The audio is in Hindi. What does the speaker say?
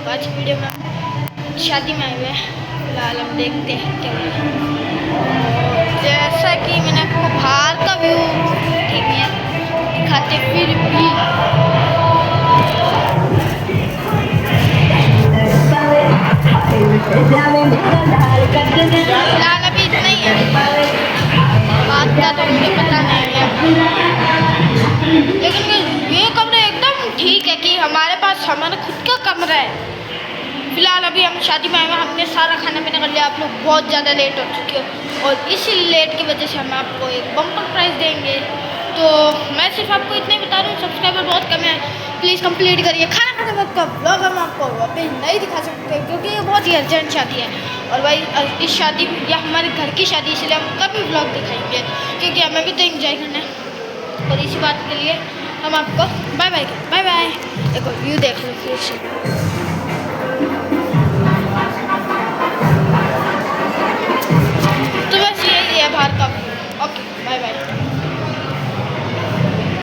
लोग आज वीडियो में शादी में आए हुए हैं। फिलहाल हम देखते हैं क्या हुआ है। जैसा कि मैंने आपको बाहर का व्यू ठीक है दिखाते, फिर भी फिलहाल अभी इतना ही है, बात का तो मुझे पता नहीं है, लेकिन ये कमरा एकदम ठीक है कि हमारे पास हमारा खुद का कमरा है। फिलहाल अभी हम शादी में आए हैं, हमने सारा खाना पीना कर लिया। आप लोग बहुत ज़्यादा लेट हो चुके हो और इसी लेट की वजह से हम आपको एक बम्पर प्राइज़ देंगे। तो मैं सिर्फ आपको इतना ही बता रहा हूँ, सब्सक्राइबर बहुत कम है, प्लीज़ कंप्लीट करिए। खाना खाने वक्त का ब्लॉग हम आपको अभी नहीं दिखा सकते क्योंकि ये बहुत ही अर्जेंट शादी है और भाई इस शादी या हमारे घर की शादी, इसलिए हम कभी ब्लॉग दिखाएंगे क्योंकि हमें भी तो एंजॉय करना है। और इसी बात के लिए हम आपको बाय बाय बाय बाय। देखो व्यू देख लो फिर से।